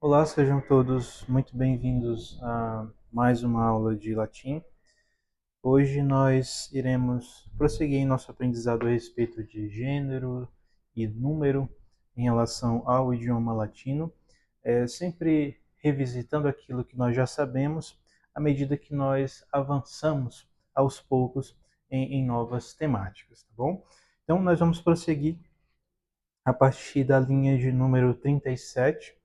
Olá, sejam todos muito bem-vindos a mais uma aula de latim. Hoje nós iremos prosseguir em nosso aprendizado a respeito de gênero e número em relação ao idioma latino, sempre revisitando aquilo que nós já sabemos à medida que nós avançamos aos poucos em novas temáticas, tá bom? Então nós vamos prosseguir a partir da linha de número 37,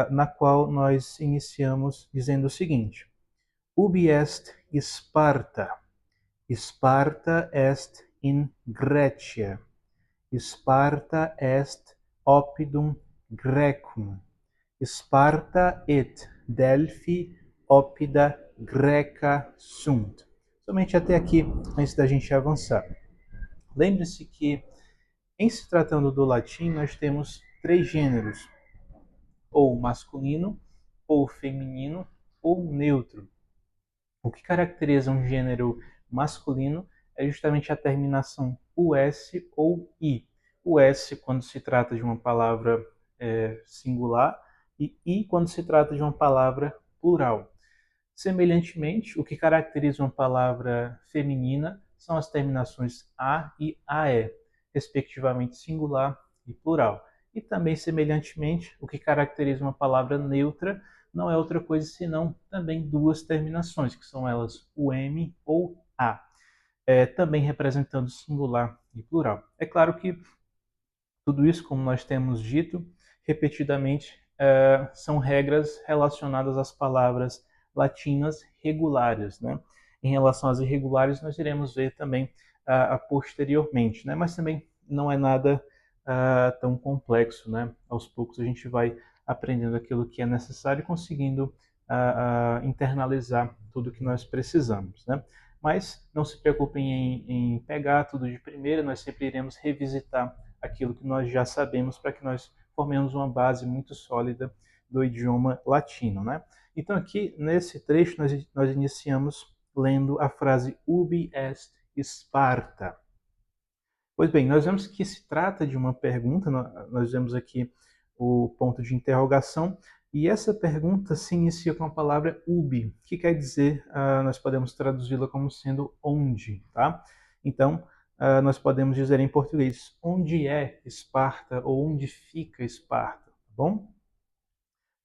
na qual nós iniciamos dizendo o seguinte: Ubi est Sparta? Sparta est in Graecia. Sparta est oppidum Graecum. Sparta et Delphi oppida Graeca sunt. Somente até aqui, antes da gente avançar. Lembre-se que, em se tratando do latim, nós temos três gêneros: ou masculino, ou feminino, ou neutro. O que caracteriza um gênero masculino é justamente a terminação US ou I. O S quando se trata de uma palavra singular e I quando se trata de uma palavra plural. Semelhantemente, o que caracteriza uma palavra feminina são as terminações A e AE, respectivamente singular e plural. E também, semelhantemente, o que caracteriza uma palavra neutra não é outra coisa senão também duas terminações, que são elas o M ou A, também representando singular e plural. É claro que tudo isso, como nós temos dito repetidamente, são regras relacionadas às palavras latinas regulares, né? Em relação às irregulares, nós iremos ver também posteriormente, né? Mas também não é nada tão complexo, né? Aos poucos a gente vai aprendendo aquilo que é necessário e conseguindo internalizar tudo que nós precisamos, né? Mas não se preocupem em pegar tudo de primeira, nós sempre iremos revisitar aquilo que nós já sabemos para que nós formemos uma base muito sólida do idioma latino, né? Então aqui nesse trecho nós iniciamos lendo a frase ubi est Sparta. Pois bem, nós vemos que se trata de uma pergunta, nós vemos aqui o ponto de interrogação, e essa pergunta se inicia com a palavra ubi, que quer dizer, nós podemos traduzi-la como sendo onde, tá? Então, nós podemos dizer em português, onde é Esparta ou onde fica Esparta, tá bom?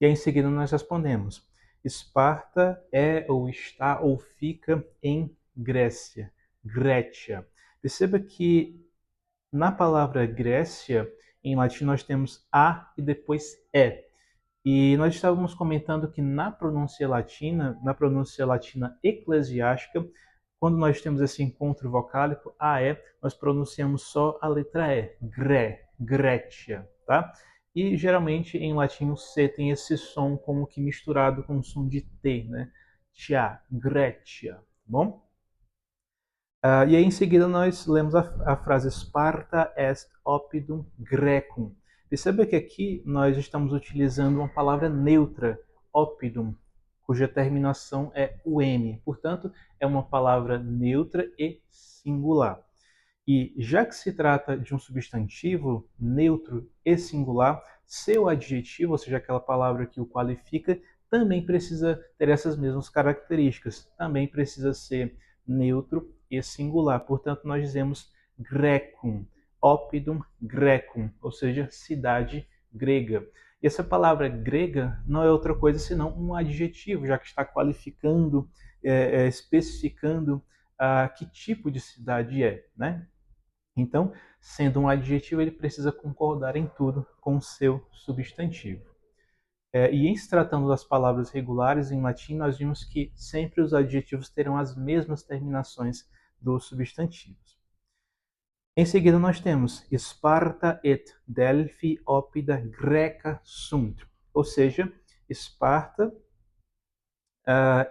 E aí em seguida nós respondemos, Esparta é ou está ou fica em Grécia, Grécia. Perceba que na palavra Grécia, em latim, nós temos A e depois E. E nós estávamos comentando que na pronúncia latina eclesiástica, quando nós temos esse encontro vocálico, AE, nós pronunciamos só a letra E, Gré, Grécia, tá? E geralmente em latim o C tem esse som como que misturado com o som de T, né? Tia, Grécia, tá bom? E aí, em seguida, nós lemos a frase Sparta est oppidum Graecum. Perceba que aqui nós estamos utilizando uma palavra neutra, oppidum, cuja terminação é o M. Portanto, é uma palavra neutra e singular. E já que se trata de um substantivo neutro e singular, seu adjetivo, ou seja, aquela palavra que o qualifica, também precisa ter essas mesmas características. Também precisa ser neutro e singular. Portanto, nós dizemos Grecum, oppidum Grecum, ou seja, cidade grega. E essa palavra grega não é outra coisa senão um adjetivo, já que está qualificando, especificando que tipo de cidade é, né? Então, sendo um adjetivo, ele precisa concordar em tudo com o seu substantivo. E em se tratando das palavras regulares em latim, nós vimos que sempre os adjetivos terão as mesmas terminações dos substantivos. Em seguida, nós temos Sparta et Delphi oppida Graeca sunt, ou seja, Esparta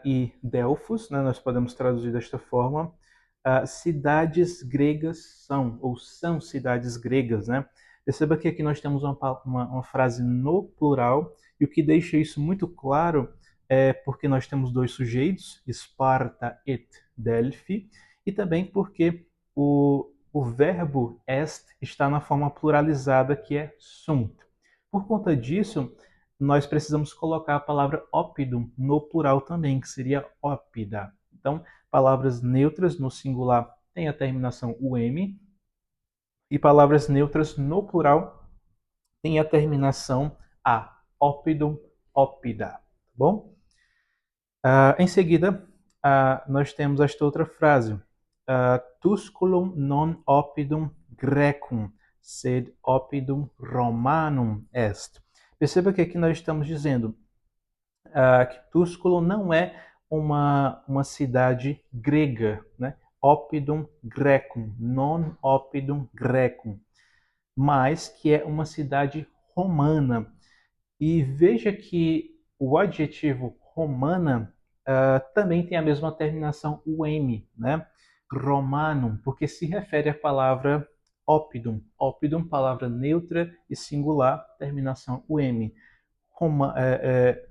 e Delfos, né, nós podemos traduzir desta forma, cidades gregas são, ou são cidades gregas, né? Perceba que aqui nós temos uma frase no plural, e o que deixa isso muito claro é porque nós temos dois sujeitos, Sparta et Delphi, e também porque o verbo est está na forma pluralizada, que é sunt. Por conta disso, nós precisamos colocar a palavra oppidum no plural também, que seria oppida. Então, palavras neutras no singular têm a terminação UM, e palavras neutras no plural têm a terminação A. Oppidum, oppida. Tá bom? Em seguida, nós temos esta outra frase. Tusculum non oppidum Grecum, sed oppidum Romanum est. Perceba que aqui nós estamos dizendo que Tusculum não é uma cidade grega, né? Oppidum Grecum, non oppidum Grecum, mas que é uma cidade romana. E veja que o adjetivo romana também tem a mesma terminação UM, né? Romanum, porque se refere à palavra oppidum. Oppidum, palavra neutra e singular, terminação UM.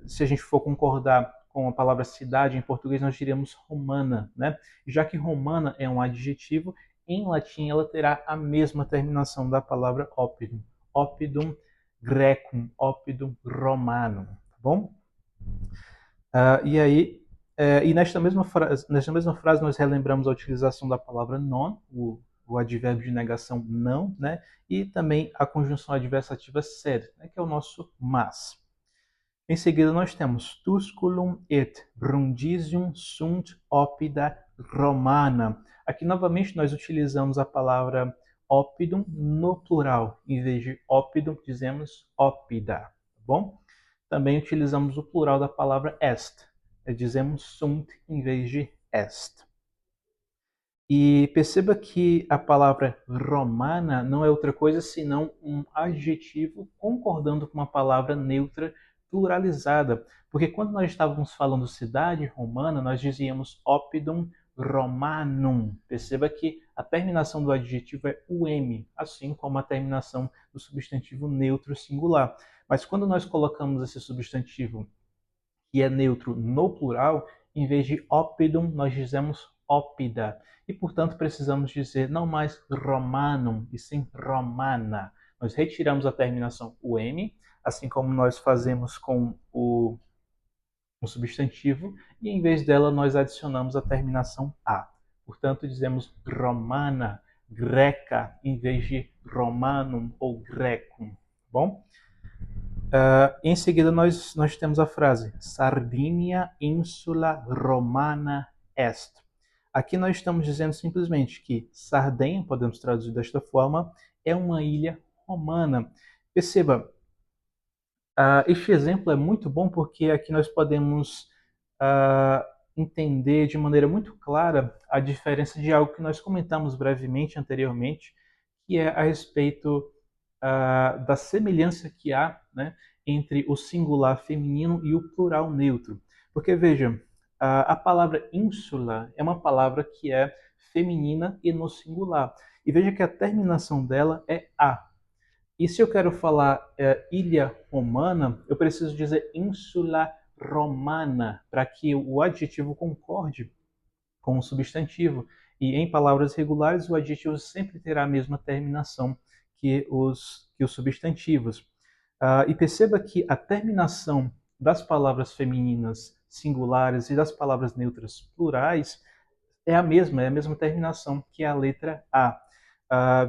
Se a gente for concordar com a palavra cidade em português, nós diríamos romana, né? Já que romana é um adjetivo, em latim ela terá a mesma terminação da palavra oppidum. Oppidum Grecum, oppidum Romanum, tá bom? E nesta mesma frase nós relembramos a utilização da palavra non, o advérbio de negação não, né? E também a conjunção adversativa sed, né? Que é o nosso mas. Em seguida, nós temos Tusculum et Brundisium sunt oppida Romana. Aqui, novamente, nós utilizamos a palavra oppidum no plural. Em vez de oppidum, dizemos oppida. Tá bom? Também utilizamos o plural da palavra est. Dizemos sunt em vez de est. E perceba que a palavra romana não é outra coisa senão um adjetivo concordando com uma palavra neutra pluralizada. Porque quando nós estávamos falando cidade romana, nós dizíamos oppidum Romanum. Perceba que a terminação do adjetivo é UM, assim como a terminação do substantivo neutro singular. Mas quando nós colocamos esse substantivo que é neutro no plural, em vez de oppidum, nós dizemos oppida. E, portanto, precisamos dizer não mais romanum, e sim romana. Nós retiramos a terminação UM, assim como nós fazemos com o substantivo, e em vez dela nós adicionamos a terminação A. Portanto, dizemos romana, greca, em vez de romanum ou grecum. Bom? Em seguida, nós temos a frase Sardinia insula romana est. Aqui nós estamos dizendo simplesmente que Sardenha, podemos traduzir desta forma, é uma ilha romana. Perceba, este exemplo é muito bom porque aqui nós podemos entender de maneira muito clara a diferença de algo que nós comentamos brevemente anteriormente, que é a respeito da semelhança que há, né, entre o singular feminino e o plural neutro. Porque, veja, a palavra ínsula é uma palavra que é feminina e no singular. E veja que a terminação dela é A. E se eu quero falar ilha romana, eu preciso dizer ínsula romana, para que o adjetivo concorde com o substantivo. E em palavras regulares, o adjetivo sempre terá a mesma terminação que os substantivos. E perceba que a terminação das palavras femininas singulares e das palavras neutras plurais é a mesma terminação que a letra A.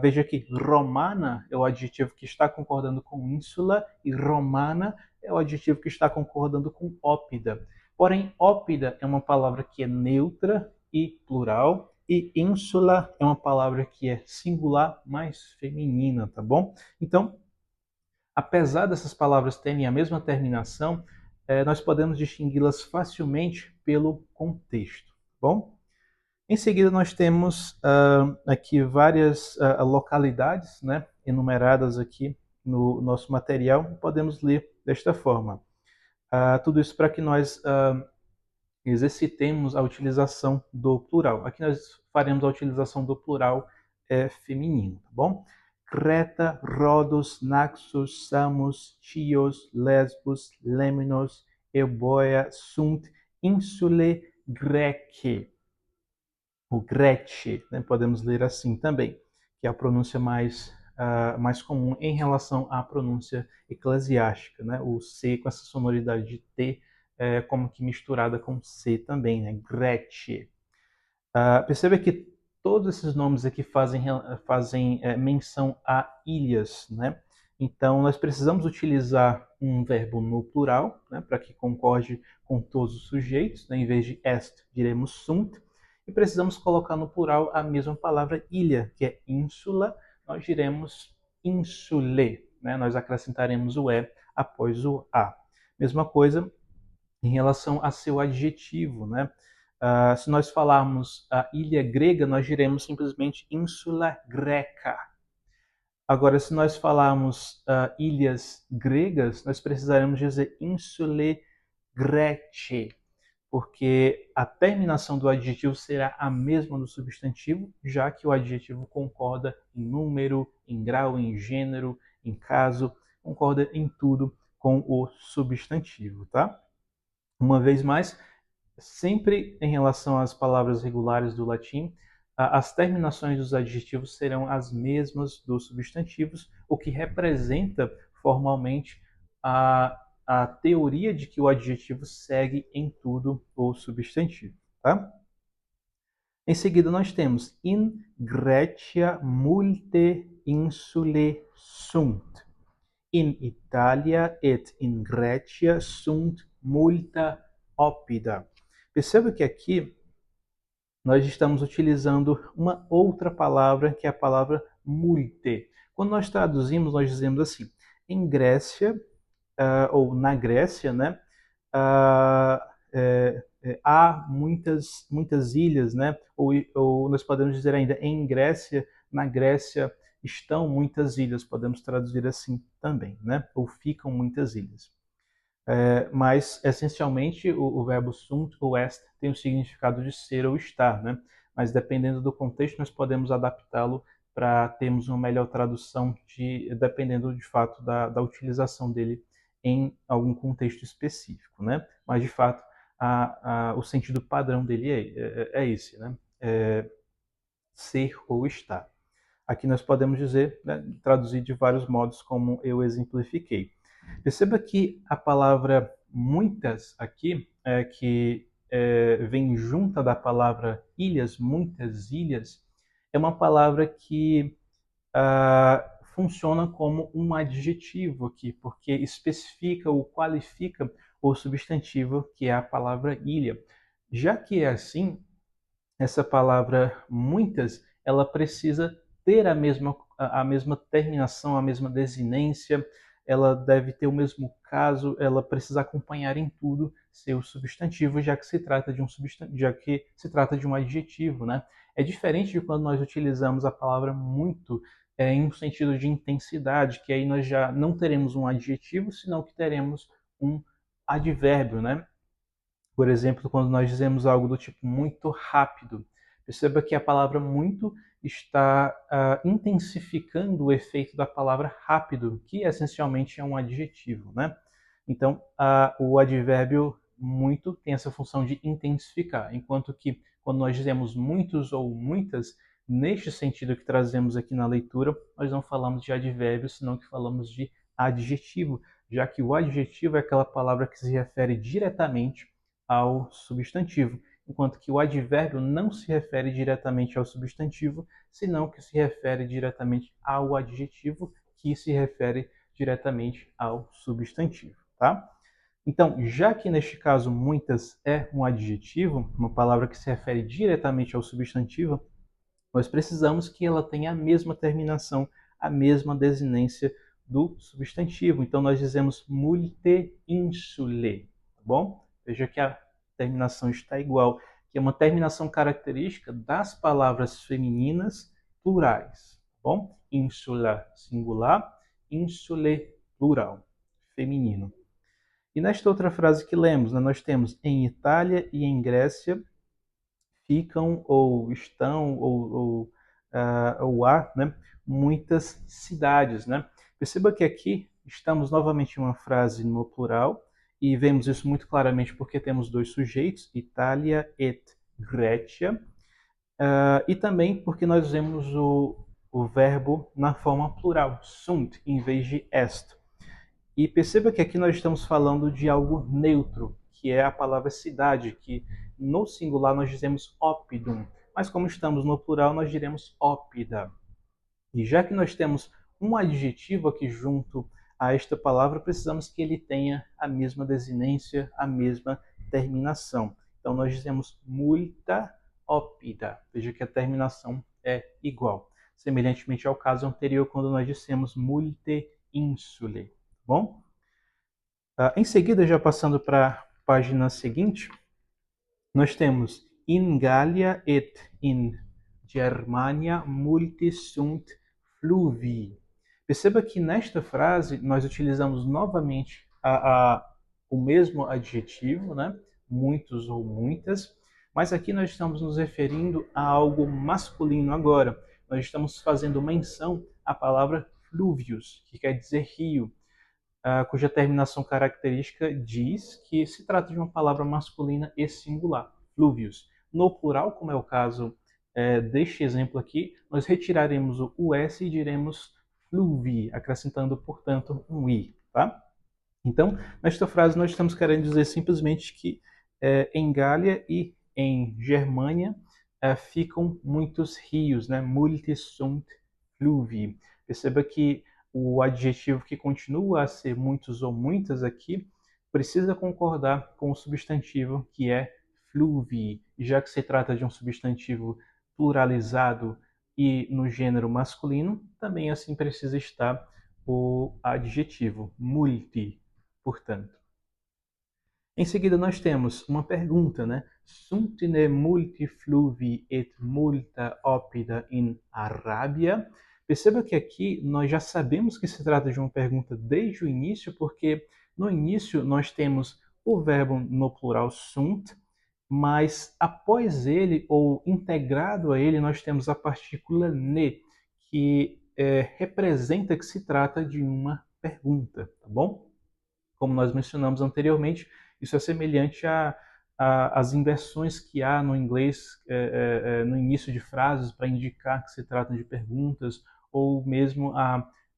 Veja que romana é o adjetivo que está concordando com ínsula e romana é o adjetivo que está concordando com ópida. Porém, ópida é uma palavra que é neutra e plural, e ínsula é uma palavra que é singular, mais feminina, tá bom? Então, apesar dessas palavras terem a mesma terminação, nós podemos distingui-las facilmente pelo contexto, tá bom? Em seguida, nós temos aqui várias localidades, né, enumeradas aqui no nosso material. Podemos ler desta forma. Tudo isso para que nós exercitemos a utilização do plural. Aqui nós faremos a utilização do plural feminino, tá bom? Creta, Rhodos, Naxos, Samos, Chios, Lesbos, Lemnos, Euboea, sunt, insule Grece. O Grece, né? Podemos ler assim também, que é a pronúncia mais mais comum em relação à pronúncia eclesiástica, né? O C com essa sonoridade de T, como que misturada com C também, né? Gretche. Perceba que todos esses nomes aqui fazem menção a ilhas, né? Então, nós precisamos utilizar um verbo no plural, né, para que concorde com todos os sujeitos, né? Em vez de est, diremos sunt. E precisamos colocar no plural a mesma palavra ilha, que é ínsula, nós diremos insule, né? Nós acrescentaremos o E após o A. Mesma coisa em relação a seu adjetivo, né? Se nós falarmos a ilha grega, nós diremos simplesmente Insula Greca. Agora, se nós falarmos ilhas gregas, nós precisaremos dizer Insulae Grece, porque a terminação do adjetivo será a mesma do substantivo, já que o adjetivo concorda em número, em grau, em gênero, em caso, concorda em tudo com o substantivo, tá? Uma vez mais, sempre em relação às palavras regulares do latim, as terminações dos adjetivos serão as mesmas dos substantivos, o que representa formalmente a teoria de que o adjetivo segue em tudo o substantivo. Tá? Em seguida, nós temos in Grecia multe insulae sunt. In Italia et in Grecia sunt multa oppida. Perceba que aqui nós estamos utilizando uma outra palavra, que é a palavra multe. Quando nós traduzimos, nós dizemos assim, em Grécia, ou na Grécia, né, há muitas ilhas, né, ou nós podemos dizer ainda, em Grécia, na Grécia estão muitas ilhas, podemos traduzir assim também, né, ou ficam muitas ilhas. Mas, essencialmente, o verbo sunt ou est tem o significado de ser ou estar, né? Mas, dependendo do contexto, nós podemos adaptá-lo para termos uma melhor tradução, dependendo, de fato, da utilização dele em algum contexto específico, né? Mas, de fato, o sentido padrão dele é esse, né? Ser ou estar. Aqui nós podemos dizer, né, traduzir de vários modos, como eu exemplifiquei. Perceba que a palavra muitas aqui, que vem junta da palavra ilhas, muitas ilhas, é uma palavra que funciona como um adjetivo aqui, porque especifica ou qualifica o substantivo, que é a palavra ilha. Já que é assim, essa palavra muitas, ela precisa ter a mesma terminação, a mesma desinência, ela deve ter o mesmo caso, ela precisa acompanhar em tudo seu substantivo, já que se trata de um adjetivo, né? É diferente de quando nós utilizamos a palavra muito em um sentido de intensidade, que aí nós já não teremos um adjetivo, senão que teremos um advérbio, né? Por exemplo, quando nós dizemos algo do tipo muito rápido, perceba que a palavra muito está intensificando o efeito da palavra rápido, que essencialmente é um adjetivo, né? Então, o advérbio muito tem essa função de intensificar, enquanto que quando nós dizemos muitos ou muitas, neste sentido que trazemos aqui na leitura, nós não falamos de advérbio, senão que falamos de adjetivo, já que o adjetivo é aquela palavra que se refere diretamente ao substantivo, enquanto que o advérbio não se refere diretamente ao substantivo, senão que se refere diretamente ao adjetivo, que se refere diretamente ao substantivo, tá? Então, já que neste caso muitas é um adjetivo, uma palavra que se refere diretamente ao substantivo, nós precisamos que ela tenha a mesma terminação, a mesma desinência do substantivo. Então, nós dizemos multe insulae, tá bom? Veja que a terminação está igual, que é uma terminação característica das palavras femininas plurais, tá bom? Insula, singular, insulae, plural, feminino. E nesta outra frase que lemos, né, nós temos em Itália e em Grécia ficam ou estão ou há, né, muitas cidades, né? Perceba que aqui estamos novamente em uma frase no plural e vemos isso muito claramente porque temos dois sujeitos, Itália et Grécia, e também porque nós vemos o verbo na forma plural, sunt, em vez de est. E perceba que aqui nós estamos falando de algo neutro, que é a palavra cidade, que no singular nós dizemos oppidum, mas como estamos no plural, nós diremos oppida. E já que nós temos um adjetivo aqui junto a esta palavra, precisamos que ele tenha a mesma desinência, a mesma terminação. Então nós dizemos multa oppida. Veja que a terminação é igual. Semelhantemente ao caso anterior, quando nós dissemos multe insule. Tá bom? Em seguida, já passando para a página seguinte, nós temos in Gallia et in Germania multi sunt fluvi. Perceba que nesta frase nós utilizamos novamente o mesmo adjetivo, né? Muitos ou muitas, mas aqui nós estamos nos referindo a algo masculino agora. Nós estamos fazendo menção à palavra fluvius, que quer dizer rio, cuja terminação característica diz que se trata de uma palavra masculina e singular, fluvius. No plural, como é o caso deste exemplo aqui, nós retiraremos o S e diremos fluvi, acrescentando, portanto, um I. Tá? Então, nesta frase, nós estamos querendo dizer simplesmente que em Gália e em Germânia ficam muitos rios, né? Multi sunt fluvi. Perceba que o adjetivo que continua a ser muitos ou muitas aqui precisa concordar com o substantivo que é fluvi, já que se trata de um substantivo pluralizado e no gênero masculino, também assim precisa estar o adjetivo multi, portanto. Em seguida, nós temos uma pergunta, né? Sunt ne multi fluvi et multa oppida in Arabia? Perceba que aqui nós já sabemos que se trata de uma pergunta desde o início, porque no início nós temos o verbo no plural sunt, mas após ele, ou integrado a ele, nós temos a partícula ne, que representa que se trata de uma pergunta, tá bom? Como nós mencionamos anteriormente, isso é semelhante às inversões que há no inglês no início de frases para indicar que se tratam de perguntas, ou mesmo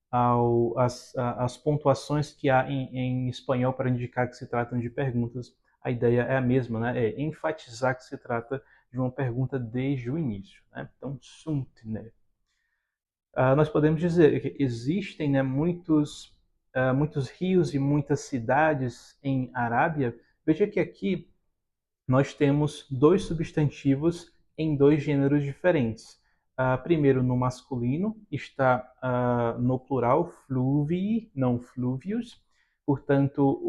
as pontuações que há em espanhol para indicar que se tratam de perguntas. A ideia é a mesma, né? É enfatizar que se trata de uma pergunta desde o início. Né? Então, sunt, né? Nós podemos dizer que existem, né, muitos rios e muitas cidades em Arábia. Veja que aqui nós temos dois substantivos em dois gêneros diferentes. Primeiro, no masculino, está no plural fluvii, não fluvius. Portanto,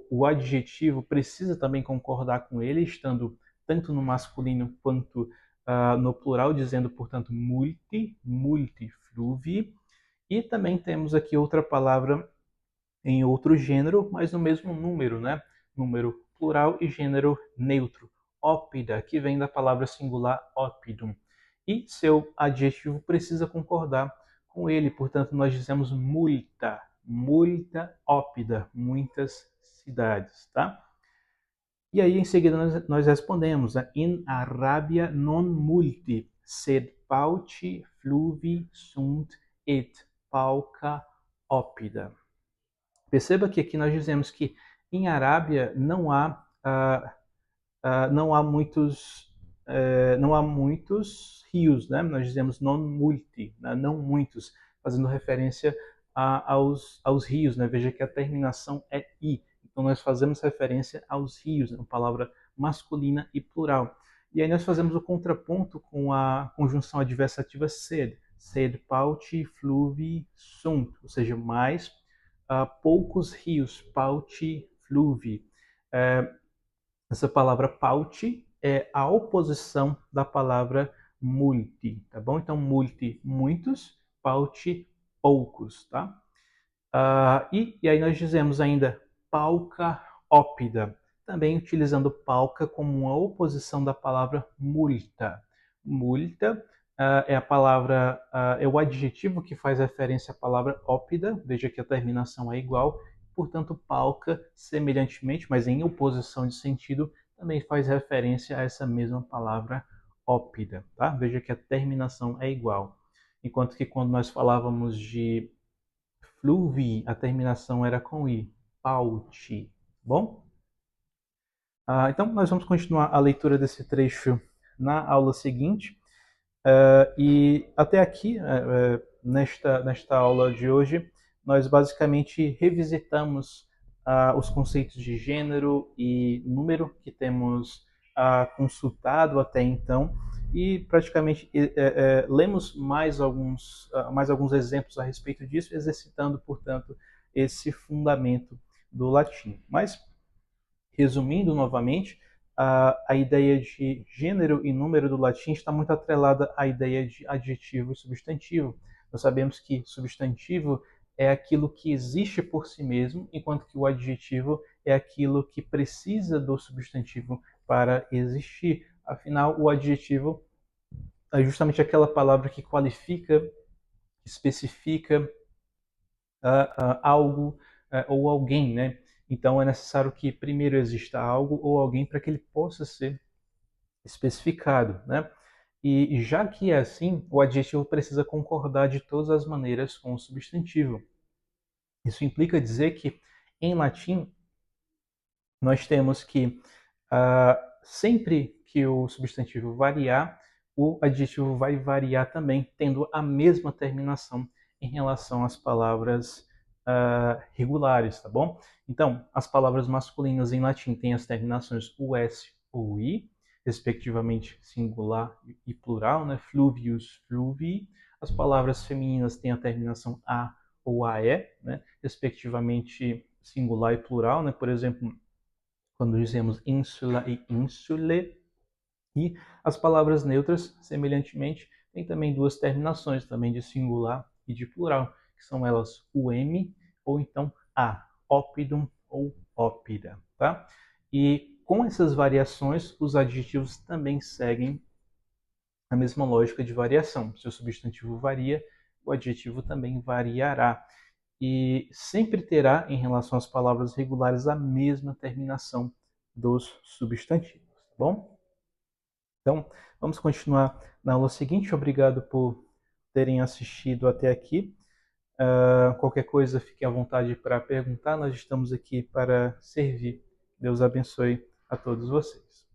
o adjetivo precisa também concordar com ele, estando tanto no masculino quanto no plural, dizendo, portanto, multi fluvi. E também temos aqui outra palavra em outro gênero, mas no mesmo número, né? Número plural e gênero neutro. Oppida, que vem da palavra singular oppidum. E seu adjetivo precisa concordar com ele, portanto, nós dizemos multa, multa oppida, muitas cidades, tá? E aí, em seguida, nós respondemos, né? In Arabia non multi, sed pauci fluvi sunt et pauca oppida. Perceba que aqui nós dizemos que em Arábia não há muitos rios, né? Nós dizemos non multi, né? Não muitos, fazendo referência aos rios, né? Veja que a terminação é i, então nós fazemos referência aos rios, né? Uma palavra masculina e plural. E aí nós fazemos o contraponto com a conjunção adversativa sed, sed pauci fluvi sunt, ou seja, mais poucos rios, pauci fluvi. Essa palavra pauci é a oposição da palavra multi, tá bom? Então, multi, muitos, pauci, poucos, tá? E aí nós dizemos ainda pauca ópida, também utilizando pauca como uma oposição da palavra multa. Multa é a palavra, é o adjetivo que faz referência à palavra ópida, veja que a terminação é igual, portanto, pauca, semelhantemente, mas em oposição de sentido, também faz referência a essa mesma palavra ópida, tá? Veja que a terminação é igual. enquanto que quando nós falávamos de fluvi, a terminação era com i, pauti, bom? Então, nós vamos continuar a leitura desse trecho na aula seguinte. E até aqui, nesta aula de hoje, nós basicamente revisitamos os conceitos de gênero e número que temos consultado até então e praticamente lemos mais alguns exemplos a respeito disso, exercitando, portanto, esse fundamento do latim. Mas, resumindo novamente, a ideia de gênero e número do latim está muito atrelada à ideia de adjetivo e substantivo. Nós sabemos que substantivo é aquilo que existe por si mesmo, enquanto que o adjetivo é aquilo que precisa do substantivo para existir. Afinal, o adjetivo é justamente aquela palavra que qualifica, especifica algo ou alguém, né? Então é necessário que primeiro exista algo ou alguém para que ele possa ser especificado, né? E já que é assim, o adjetivo precisa concordar de todas as maneiras com o substantivo. Isso implica dizer que em latim nós temos que sempre que o substantivo variar, o adjetivo vai variar também, tendo a mesma terminação em relação às palavras regulares, tá bom? Então, as palavras masculinas em latim têm as terminações us ou i, respectivamente singular e plural, né? Fluvius, fluvii. As palavras femininas têm a terminação a ou ae, né? Respectivamente singular e plural, né? Por exemplo, quando dizemos insula e insule. E as palavras neutras, semelhantemente, têm também duas terminações, também de singular e de plural, que são elas o m ou então a, oppidum ou oppida, tá? E com essas variações, os adjetivos também seguem a mesma lógica de variação. Se o substantivo varia, o adjetivo também variará. E sempre terá, em relação às palavras regulares, a mesma terminação dos substantivos, tá bom? Então, vamos continuar na aula seguinte. Obrigado por terem assistido até aqui. Qualquer coisa, fiquem à vontade para perguntar. Nós estamos aqui para servir. Deus abençoe a todos vocês.